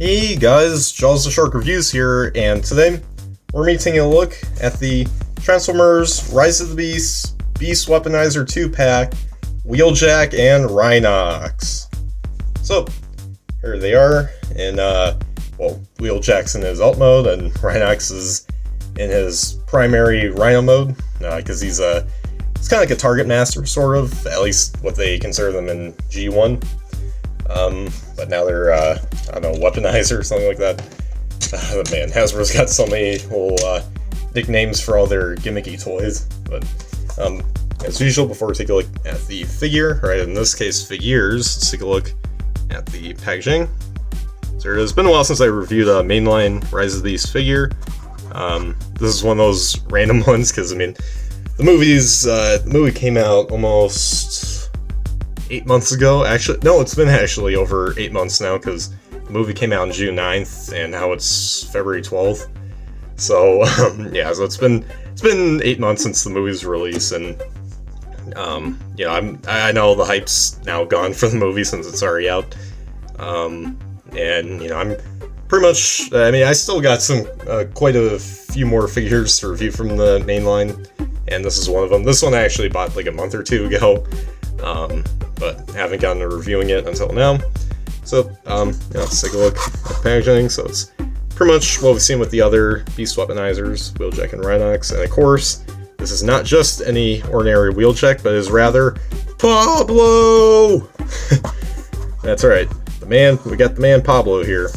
Hey guys, Jaws the Shark Reviews here, and today we're taking a look at the Transformers Rise of the Beast Beast Weaponizer 2-pack, Wheeljack and Rhinox. So, here they are in, Wheeljack's in his alt mode, and Rhinox is in his primary Rhino mode, because he's kind of like a target master, sort of, at least what they consider them in G1. But now they're, I don't know, Weaponizers or something like that. Man, Hasbro's got so many little nicknames for all their gimmicky toys. But as usual, before we take a look at the figure, right, in this case figures, let's take a look at the packaging. So it has been a while since I reviewed a mainline Rise of the Beast figure. This is one of those random ones, because, I mean, the movie came out almost 8 months ago. Actually, no, it's been actually over 8 months now, because the movie came out on June 9th, and now it's February 12th. So, yeah, so it's been 8 months since the movie's release, and, you know, I know the hype's now gone for the movie since it's already out. And, you know, I'm pretty much, I mean, I still got some, quite a few more figures to review from the main line, and this is one of them. This one I actually bought like a month or two ago, but haven't gotten to reviewing it until now. So, yeah, let's take a look at the packaging. So it's pretty much what we've seen with the other Beast Weaponizers, Wheeljack and Rhinox, and of course, this is not just any ordinary Wheeljack, but is rather Pablo! That's right, we got the man Pablo here.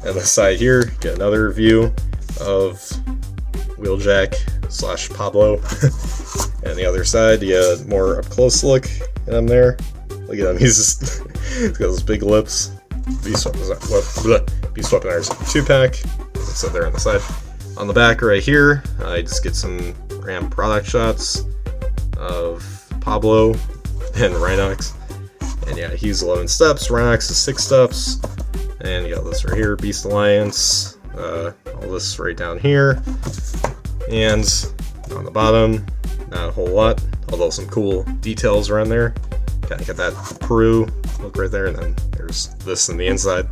And the side here, get another view of Wheeljack / Pablo. And the other side, you get a more up close look at him there. Look at him, he's got those big lips. Beast Weaponizers 2-pack. So there on the side. On the back right here, I just get some random product shots of Pablo and Rhinox. And yeah, he's 11 steps, Rhinox is 6 steps. And you got this right here, Beast Alliance, all this right down here. And on the bottom, not a whole lot, although some cool details around there. Kind of got that Peru look right there, and then there's this in the inside.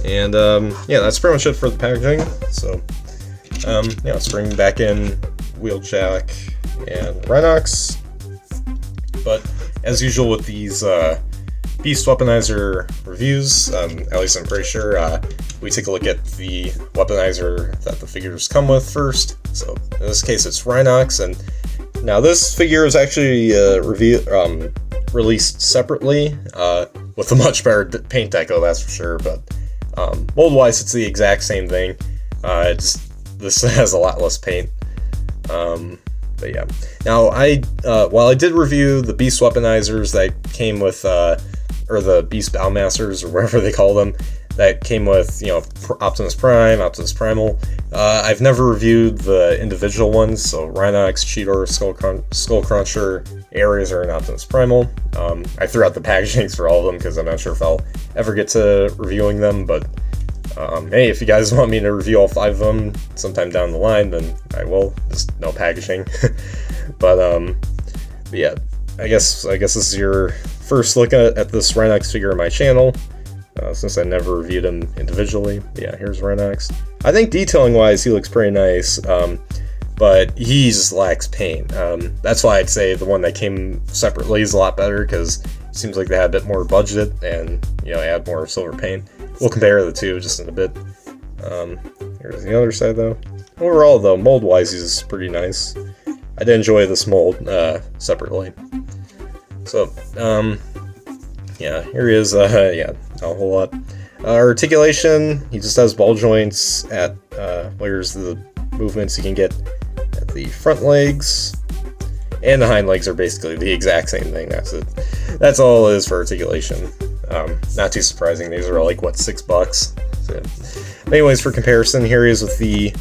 And yeah, that's pretty much it for the packaging. So yeah, let's bring back in Wheeljack and Rhinox. But as usual with these Beast Weaponizer reviews, at least I'm pretty sure, we take a look at the Weaponizer that the figures come with first. So in this case it's Rhinox, and now this figure is actually released separately, with a much better paint deco, that's for sure, but mold-wise it's the exact same thing. This has a lot less paint. But yeah. Now, while I did review the Beast Weaponizers that came with, or the Beast Bowmasters, or whatever they call them, that came with, you know, Optimus Prime, Optimus Primal, I've never reviewed the individual ones, so Rhinox, Cheetor, Skullcruncher, Ares, and Optimus Primal. I threw out the packagings for all of them, because I'm not sure if I'll ever get to reviewing them, but hey, if you guys want me to review all 5 of them sometime down the line, then I will. Just no packaging. But yeah, I guess this is your first look at this Rhinox figure on my channel, since I never reviewed him individually. Yeah, here's Rhinox. I think detailing-wise, he looks pretty nice, but he just lacks paint. That's why I'd say the one that came separately is a lot better, because it seems like they had a bit more budget and, you know, add more silver paint. We'll compare the two just in a bit. Here's the other side, though. Overall, though, mold-wise, he's pretty nice. I did enjoy this mold separately. So, yeah, here he is. Yeah, not a whole lot. Articulation, he just has ball joints at, here's the movements you can get at the front legs. And the hind legs are basically the exact same thing. That's it. That's all it is for articulation. Not too surprising. These are like, what, $6? So, anyways, for comparison, here he is with the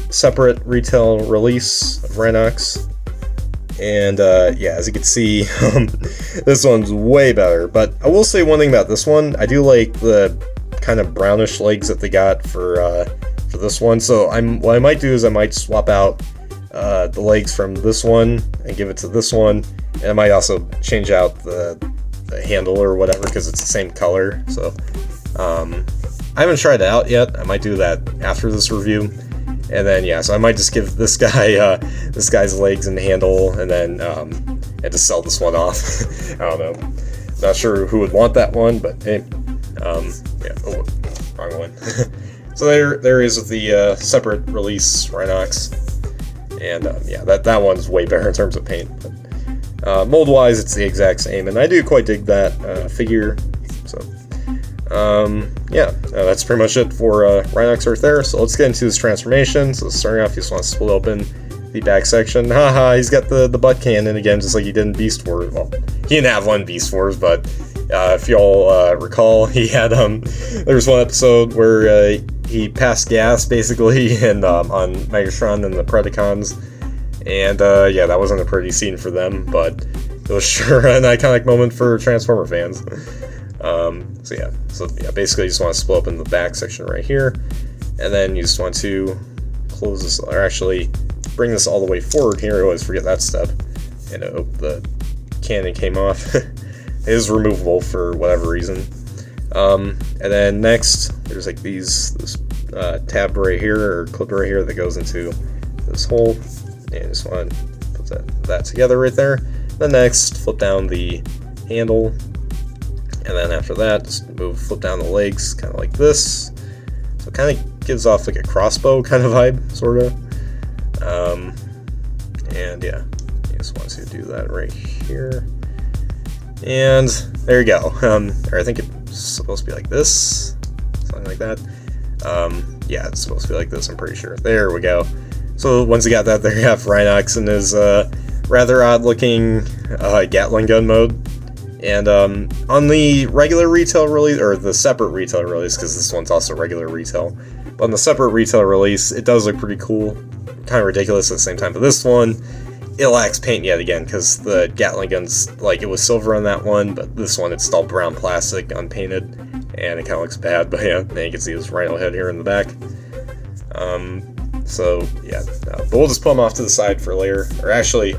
separate retail release of Rhinox. And yeah, as you can see, this one's way better. But I will say one thing about this one. I do like the kind of brownish legs that they got for this one. So what I might do is I might swap out the legs from this one and give it to this one. And I might also change out the handle or whatever, because it's the same color. So I haven't tried it out yet. I might do that after this review. And then, yeah, so I might just give this guy, this guy's legs and handle, and then, and just sell this one off. I don't know. Not sure who would want that one, but hey, yeah, oh, wrong one. So there is the, separate release Rhinox. And, yeah, that one's way better in terms of paint. But, mold-wise, it's the exact same, and I do quite dig that, figure, so... yeah, that's pretty much it for Rhinox right there. So let's get into his transformation. So starting off, you just want to split open the back section. Haha, he's got the butt cannon again, just like he did in Beast Wars. Well, he didn't have one Beast Wars, but if y'all recall, he had there was one episode where he passed gas basically and on Megatron and the Predacons, and yeah, that wasn't a pretty scene for them, but it was sure an iconic moment for Transformer fans. So yeah, basically you just want to split open the back section right here, and then you just want to close this, or actually bring this all the way forward here. I always forget that step, and the cannon came off. It is removable for whatever reason. And then next, there's like this tab right here, or clip right here that goes into this hole, and just want to put that together right there. Then next, flip down the handle. And then after that, just flip down the legs, kind of like this. So it kind of gives off like a crossbow kind of vibe, sort of. And yeah, you just want to do that right here. And there you go. Or I think it's supposed to be like this, something like that. Yeah, it's supposed to be like this, I'm pretty sure. There we go. So once you got that, there you have Rhinox in his rather odd-looking Gatling gun mode. And on the regular retail release, or the separate retail release, because this one's also regular retail, but on the separate retail release, it does look pretty cool, kind of ridiculous at the same time. But this one, it lacks paint yet again, because the Gatling guns, like, it was silver on that one, but this one, it's all brown plastic, unpainted, and it kind of looks bad. But yeah, then you can see his rhino head here in the back. So yeah, but we'll just put them off to the side for later, or actually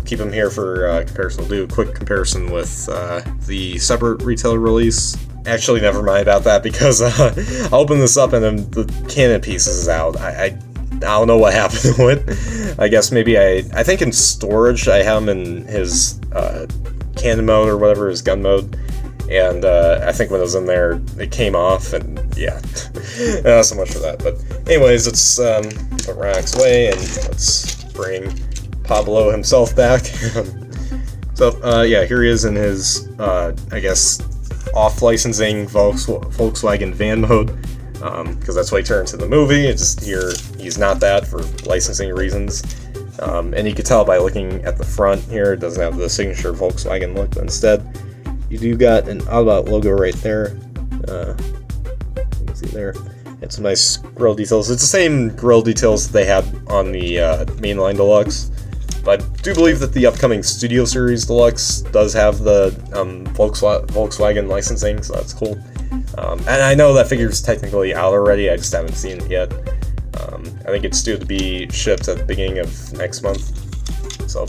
keep them here for comparison. We'll do a quick comparison with the separate retail release. Actually, never mind about that, because I'll open this up and then the cannon piece is out. I don't know what happened to it. I guess maybe I think in storage I have him in his cannon mode or whatever, his gun mode. And I think when it was in there, it came off, and yeah, not so much for that. But anyways, let's put Rhinox away, and let's bring Pablo himself back. So yeah, here he is in his, I guess, off-licensing Volkswagen van mode, because that's what he turned to the movie. It's just here, he's not that for licensing reasons. And you can tell by looking at the front here, it doesn't have the signature Volkswagen look, but instead, you do got an Autobot logo right there. You can see there. And some nice grill details. It's the same grill details that they had on the mainline Deluxe. But I do believe that the upcoming Studio Series Deluxe does have the Volkswagen licensing, so that's cool. And I know that figure's technically out already, I just haven't seen it yet. I think it's due to be shipped at the beginning of next month. So,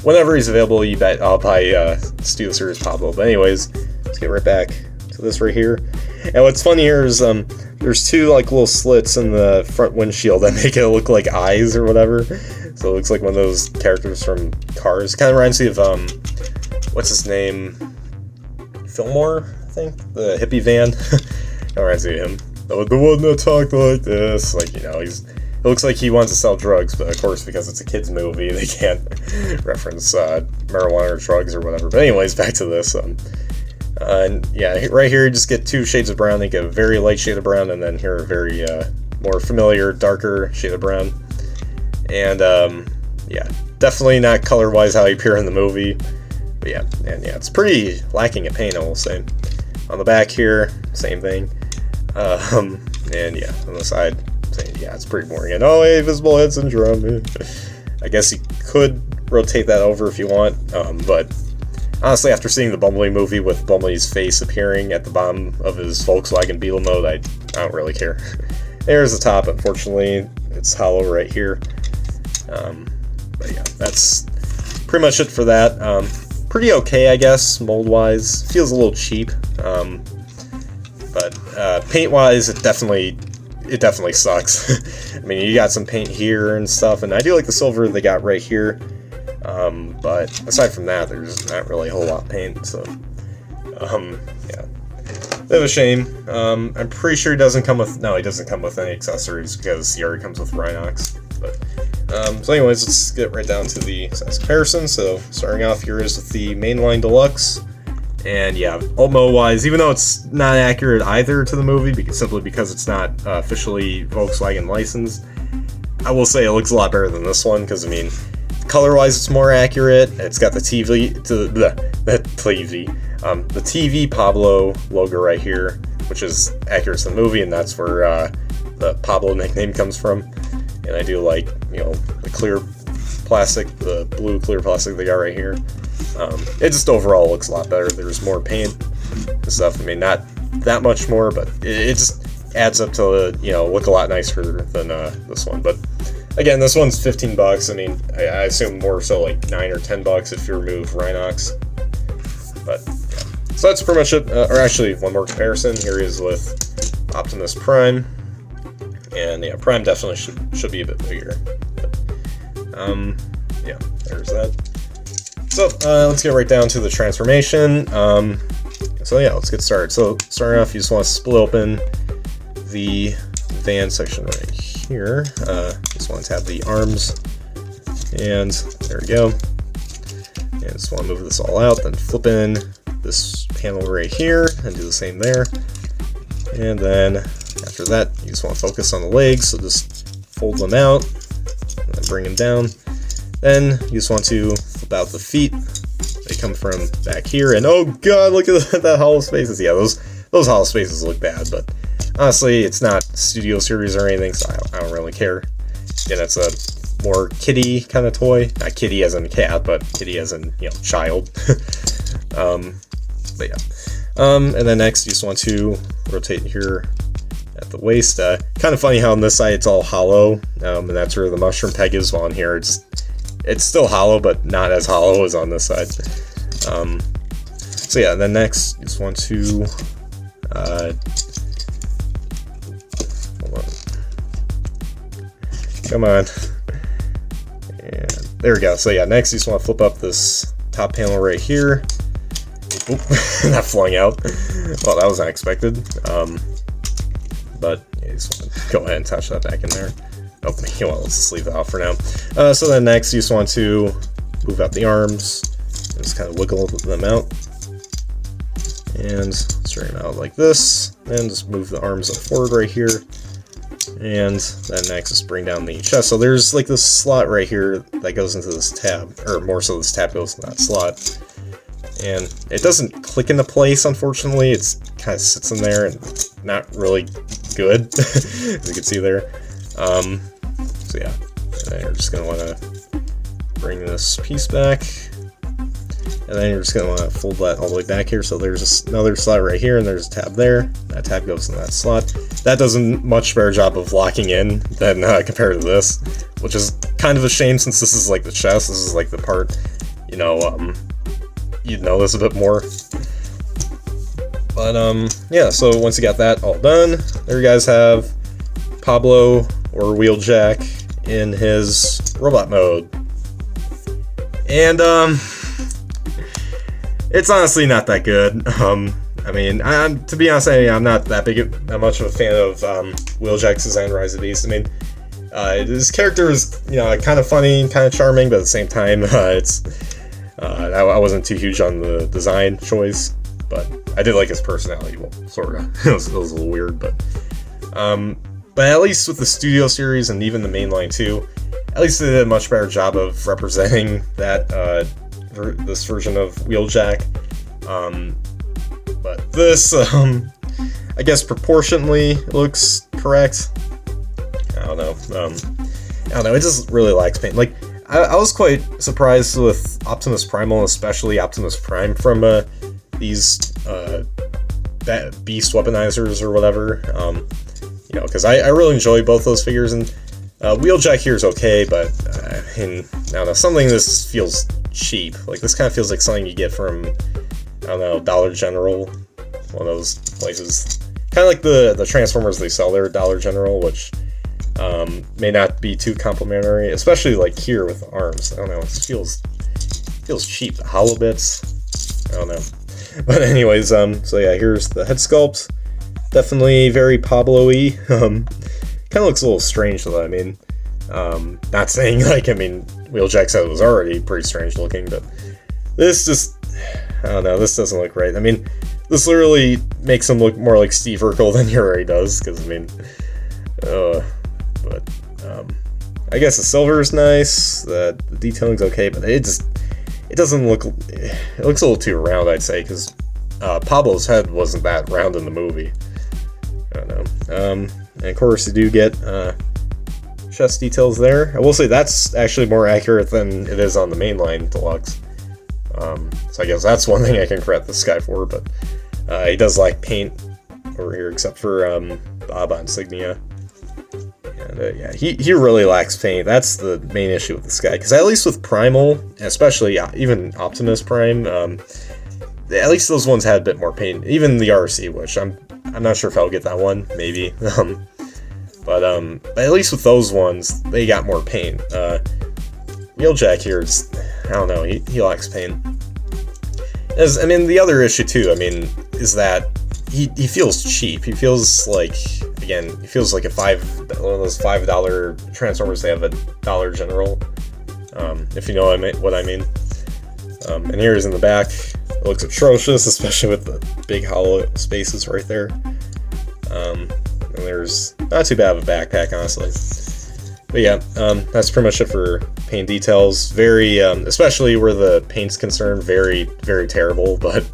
whenever he's available, you bet I'll buy Studio Series Pablo. But anyways, let's get right back to this right here. And what's funny here is there's two like little slits in the front windshield that make it look like eyes or whatever. So it looks like one of those characters from Cars. Kind of reminds me of what's his name? Fillmore, I think, the hippie van. Kind of reminds me of him. The one that talked like this, like, you know, it looks like he wants to sell drugs, but of course, because it's a kid's movie, they can't reference marijuana or drugs or whatever. But anyways, back to this. And yeah, right here you just get two shades of brown. You get a very light shade of brown, and then here a very more familiar, darker shade of brown. And yeah, definitely not color-wise how he appear in the movie. But yeah, and yeah, it's pretty lacking in paint, I will say. On the back here, same thing. And yeah, on the side, yeah, it's pretty boring. And oh, hey, visible head syndrome. I guess you could rotate that over if you want, but honestly, after seeing the Bumblebee movie with Bumblebee's face appearing at the bottom of his Volkswagen Beetle mode, I don't really care. There's the top, unfortunately, it's hollow right here. But yeah, that's pretty much it for that. Pretty okay, I guess, mold-wise. Feels a little cheap. But paint-wise, it definitely sucks. I mean, you got some paint here and stuff, and I do like the silver they got right here. But aside from that, there's not really a whole lot of paint, so, yeah. Bit of a shame. I'm pretty sure he doesn't come with, no, he doesn't come with any accessories, because he already comes with Rhinox. But, so anyways, let's get right down to the size comparison. So, starting off here is with the mainline deluxe. And yeah, Ultimo-wise, even though it's not accurate either to the movie, simply because it's not officially Volkswagen licensed, I will say it looks a lot better than this one, because, I mean, color-wise it's more accurate. It's got the TV Pablo logo right here, which is accurate to the movie, and that's where the Pablo nickname comes from. And I do like, you know, the clear plastic, the blue clear plastic they got right here. It just overall looks a lot better. There's more paint and stuff. I mean, not that much more, but it just adds up to, you know, look a lot nicer than this one. But again, this one's $15. I mean, I assume more so like $9 or $10 if you remove Rhinox. But yeah, so that's pretty much it. Or actually, one more comparison. Here is with Optimus Prime, and yeah, Prime definitely should be a bit bigger. But, yeah, there's that. So, let's get right down to the transformation. So yeah, let's get started. So, starting off, you just want to split open the van section right here. Just want to have the arms, and there we go. And just want to move this all out, then flip in this panel right here, and do the same there. And then, after that, you just want to focus on the legs, so just fold them out, and then bring them down. Then, you just want to flip out the feet. They come from back here, and oh god, look at that hollow spaces. Yeah, those hollow spaces look bad, but honestly, it's not Studio Series or anything, so I don't really care. Again, it's a more kitty kind of toy. Not kitty as in cat, but kitty as in, you know, child. But yeah. And then next, you just want to rotate here at the waist. Kind of funny how on this side it's all hollow, and that's where the mushroom peg is, while on here it's still hollow, but not as hollow as on this side. So yeah, then next, you just want to, hold on. Come on. And there we go. So yeah, next you just want to flip up this top panel right here. Oop, that flung out. Well, that was unexpected. But yeah, you just want to go ahead and touch that back in there. Oh, well, let's just leave that off for now. So then next, you just want to move out the arms, and just kind of wiggle them out, and straighten them out like this, and just move the arms up forward right here, and then next, just bring down the chest. So there's like this slot right here that goes into this tab, or more so this tab goes in that slot, and it doesn't click into place, unfortunately. It's kind of sits in there and not really good, as you can see there. So yeah, and then you're just going to want to bring this piece back, and then you're just going to want to fold that all the way back here. So there's another slot right here, and there's a tab there. That tab goes in that slot. That does a much better job of locking in than compared to this, which is kind of a shame since this is like the chest. This is like the part, you know, you'd notice a bit more. But yeah, so once you got that all done, there you guys have Pablo, or Wheeljack, in his robot mode. And it's honestly not that good. I mean, to be honest, I'm not that much of a fan of Wheeljack's design Rise of the Beast. I mean, his character is, you know, kind of funny, kind of charming, but at the same time, I wasn't too huge on the design choice, but I did like his personality. Well, sort of. It was a little weird, but at least with the Studio Series and even the mainline too, at least they did a much better job of representing that this version of Wheeljack. But this, I guess proportionally looks correct. I don't know. It just really lacks paint. Like I was quite surprised with Optimus Primal, especially Optimus Prime from these Beast Weaponizers or whatever. You know, because I really enjoy both those figures, and Wheeljack here is okay, but I don't know, something this feels cheap. Like this kind of feels like something you get from, I don't know, Dollar General, one of those places. Kind of like the Transformers they sell there at Dollar General, which may not be too complimentary, especially like here with the arms. I don't know, it feels cheap. The hollow bits, I don't know. But anyways, so yeah, here's the head sculpt. Definitely very Pablo-y. Kind of looks a little strange though. I mean, not saying like, I mean, Wheeljack said it was already pretty strange looking, but this just, I don't know, this doesn't look right. I mean, this literally makes him look more like Steve Urkel than he already does, because I mean, but I guess the silver is nice, the detailing's okay, but it doesn't look, it looks a little too round, I'd say, because Pablo's head wasn't that round in the movie. I don't know. And of course you do get chest details there. I will say that's actually more accurate than it is on the mainline deluxe. So I guess that's one thing I can credit this guy for, but he does lack paint over here, except for Bob Insignia. And yeah, he really lacks paint. That's the main issue with this guy, because at least with Primal, especially even Optimus Prime, at least those ones had a bit more paint. Even the RC, which I'm not sure if I'll get that one, maybe. But at least with those ones, they got more paint. Wheeljack here is, I don't know, he lacks paint. I mean, the other issue too, I mean, is that he feels cheap. He feels like, again, he feels like one of those $5 Transformers they have at Dollar General, if you know what I mean. And here's in the back. It looks atrocious, especially with the big hollow spaces right there. And there's not too bad of a backpack, honestly. But yeah, that's pretty much it for paint details. Very, especially where the paint's concerned, very, very terrible, but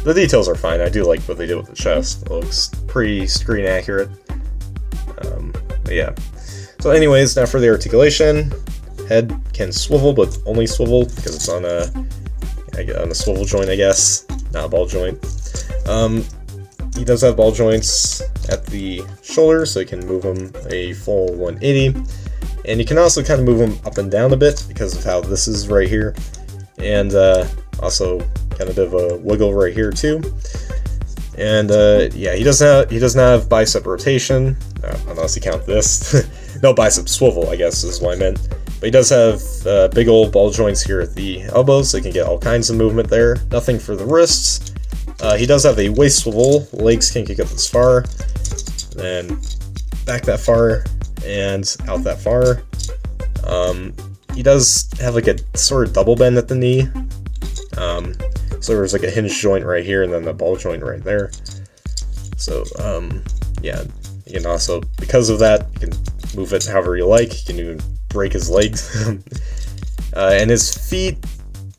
the details are fine. I do like what they did with the chest. It looks pretty screen accurate. But yeah. So anyways, now for the articulation. Head can swivel, but only swivel because it's on a swivel joint, I guess, not a ball joint. He does have ball joints at the shoulder, so you can move him a full 180. And you can also kind of move him up and down a bit because of how this is right here. And also kind of a bit of a wiggle right here too. And yeah, he doesn't have bicep rotation, unless you count this. No, bicep swivel, I guess is what I meant. But he does have big old ball joints here at the elbows, so you can get all kinds of movement there. Nothing for the wrists. He does have a waist swivel. Legs can kick up this far, then back that far, and out that far. He does have like a sort of double bend at the knee. So there's like a hinge joint right here, and then the ball joint right there. So yeah, you can also, because of that, you can move it however you like. You can even break his legs. And his feet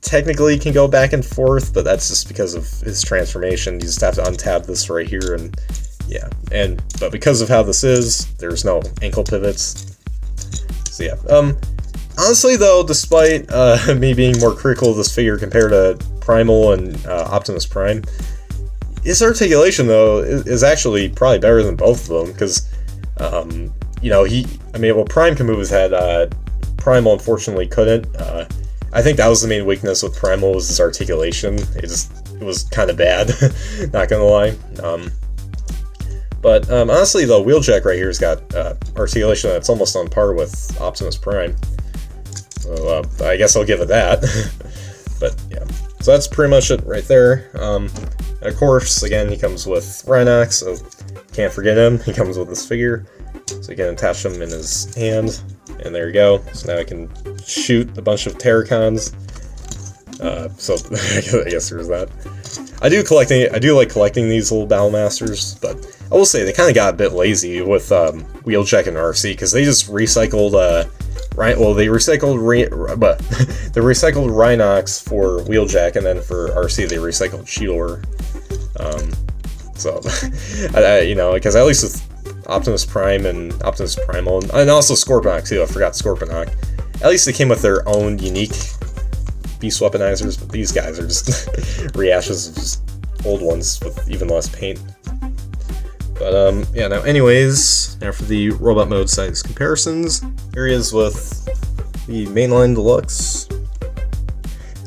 technically can go back and forth, but that's just because of his transformation. You just have to untab this right here, and yeah. But because of how this is, there's no ankle pivots. So yeah. Honestly though, despite me being more critical of this figure compared to Primal and Optimus Prime, his articulation though is actually probably better than both of them, because you know, well, Prime can move his head. Primal unfortunately couldn't. I think that was the main weakness with Primal, was his articulation. It was kind of bad, not gonna lie. But honestly though, Wheeljack right here has got articulation that's almost on par with Optimus Prime. So I guess I'll give it that. But yeah, so that's pretty much it right there. Of course, again, he comes with Rhinox, so can't forget him. He comes with this figure, so you can attach him in his hand, and there you go. So now I can shoot a bunch of Terracons. So I guess there's that. I do like collecting these little Battle Masters, but I will say they kind of got a bit lazy with Wheeljack and RC, because they just recycled they recycled Rhinox for Wheeljack, and then for RC they recycled Cheetor. So you know, because at least with Optimus Prime and Optimus Primal, and also Scorponok too, I forgot Scorponok, at least they came with their own unique Beast Weaponizers, but these guys are just rehashes of just old ones with even less paint. But yeah, now anyways, now for the robot mode size comparisons, here he is with the mainline deluxe.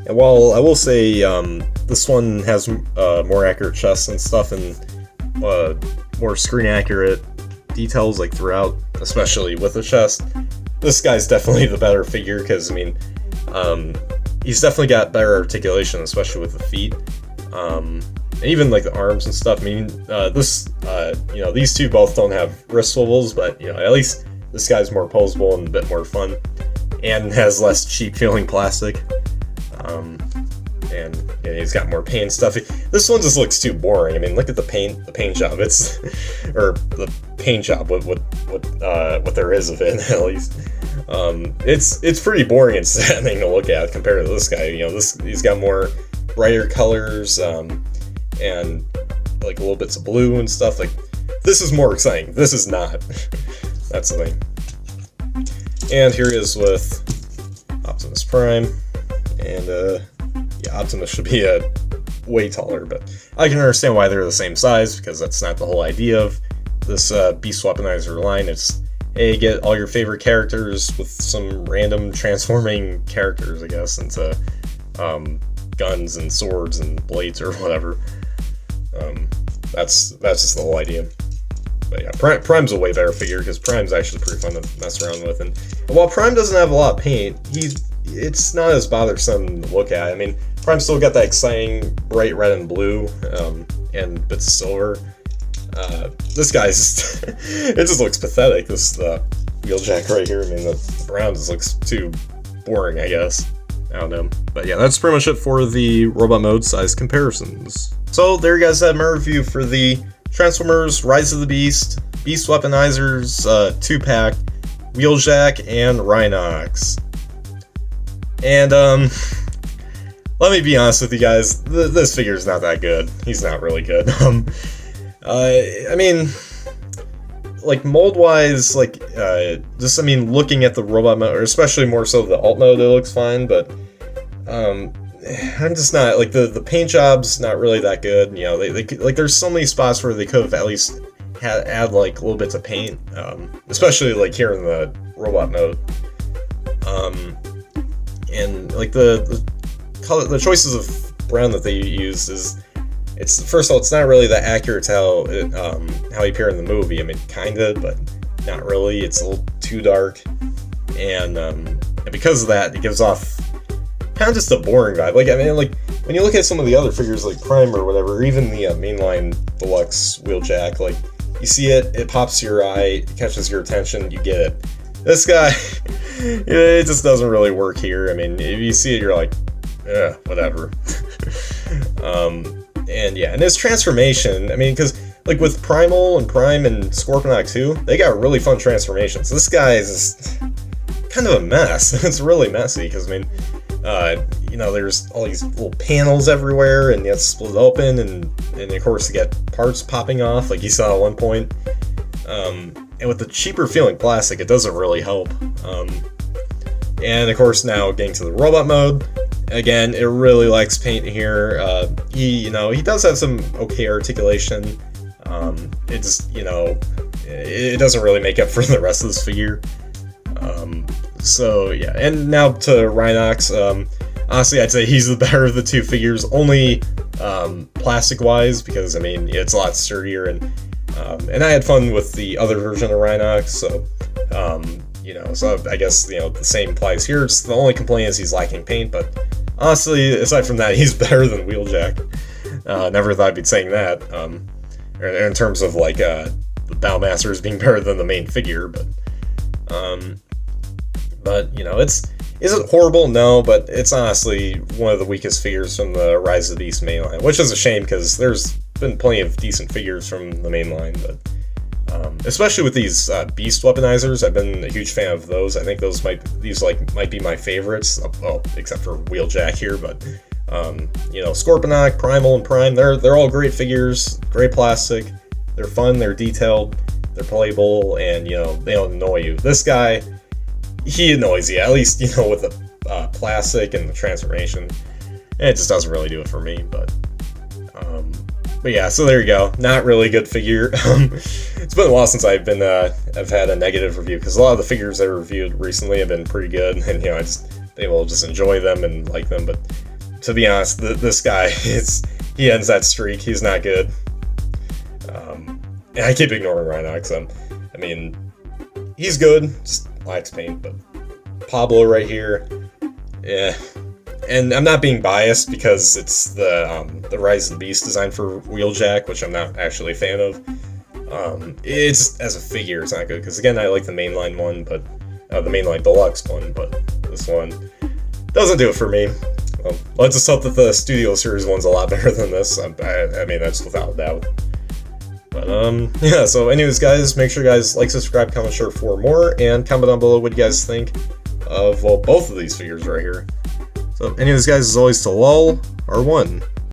And while I will say this one has more accurate chests and stuff, and more screen accurate details like throughout, especially with the chest. This guy's definitely the better figure because, I mean, he's definitely got better articulation, especially with the feet. And even like the arms and stuff. I mean, you know, these two both don't have wrist swivels, but you know, at least this guy's more posable and a bit more fun, and has less cheap feeling plastic. And yeah, he's got more paint stuff. This one just looks too boring. I mean, look at the paint job. It's or the paint job. What there is of it, at least. It's pretty boring and saddening to look at compared to this guy. You know, he's got more brighter colors, and like little bits of blue and stuff. Like, this is more exciting. This is not. That's the thing. And here he is with Optimus Prime, and yeah, Optimus should be way taller, but I can understand why they're the same size, because that's not the whole idea of this Beast Weaponizer line. It's, hey, get all your favorite characters with some random transforming characters, I guess, into guns and swords and blades or whatever. That's just the whole idea. But yeah, Prime's a way better figure, because Prime's actually pretty fun to mess around with. And while Prime doesn't have a lot of paint, it's not as bothersome to look at. I mean, Prime's still got that exciting bright red and blue, and bits of silver. This guy's it just looks pathetic. This Wheeljack right here. I mean, the brown just looks too boring, I guess. I don't know. But yeah, that's pretty much it for the robot mode size comparisons. So there you guys have my review for the Transformers Rise of the Beast Weaponizers 2-pack, Wheeljack, and Rhinox. And let me be honest with you guys, this figure's not that good. He's not really good. I mean, like mold-wise, like just, I mean, looking at the robot mode, or especially more so the alt mode, it looks fine, but I'm just not, like, the paint job's not really that good. You know, they like, there's so many spots where they could have at least add like little bits of paint, especially like here in the robot mode. And like the color, the choices of brown that they use it's first of all, it's not really that accurate to how he appeared in the movie. I mean, kinda, but not really. It's a little too dark, and because of that, it gives off kind of just a boring vibe. Like, I mean, like when you look at some of the other figures like Prime or whatever, or even the mainline deluxe Wheeljack, like you see it pops your eye, it catches your attention, you get it. This guy, it just doesn't really work here. I mean, if you see it, you're like, whatever. And yeah, and his transformation, I mean, because like with Primal and Prime and Scorponok 2, they got really fun transformations. This guy is just kind of a mess. It's really messy, because I mean, you know, there's all these little panels everywhere, and it's split open, and of course you get parts popping off, like you saw at one point. And with the cheaper feeling plastic, it doesn't really help. And of course, now getting to the robot mode, again, it really likes paint here. You know, he does have some okay articulation. It just, you know, it doesn't really make up for the rest of this figure. So yeah, and now to Rhinox. Honestly, I'd say he's the better of the two figures, only plastic-wise, because I mean, it's a lot sturdier, and I had fun with the other version of Rhinox, so you know, so I guess, you know, the same applies here. It's the only complaint is he's lacking paint, but honestly, aside from that, he's better than Wheeljack. Never thought I'd be saying that. In terms of like the Bowmasters being better than the main figure, but you know, is it horrible? No, but it's honestly one of the weakest figures from the Rise of the Beast mainline, which is a shame, because there's been plenty of decent figures from the mainline, but especially with these Beast Weaponizers, I've been a huge fan of those. I think these might be my favorites, well, except for Wheeljack here, but you know, Scorponok, Primal, and Prime, they're all great figures, great plastic, they're fun, they're detailed, they're playable, and you know, they don't annoy you. This guy, he annoys you, at least, you know, with the plastic and the transformation. And it just doesn't really do it for me, but yeah, so there you go. Not really a good figure. It's been a while since I've had a negative review, because a lot of the figures I reviewed recently have been pretty good, and you know, they will just enjoy them and like them. But to be honest, this guy, he ends that streak. He's not good. I keep ignoring Rhinox. I mean, he's good, just lacks paint, but Pablo right here, yeah. And I'm not being biased because it's the Rise of the Beast design for Wheeljack, which I'm not actually a fan of. It's as a figure, it's not good because again, I like the mainline one, but the mainline deluxe one, but this one doesn't do it for me. Let's just hope that the Studio Series one's a lot better than this. I mean, that's without a doubt. But yeah. So, anyways, guys, make sure you guys like, subscribe, comment, share for more, and comment down below what you guys think of both of these figures right here. So, anyways, guys, as always, to LOL, R1.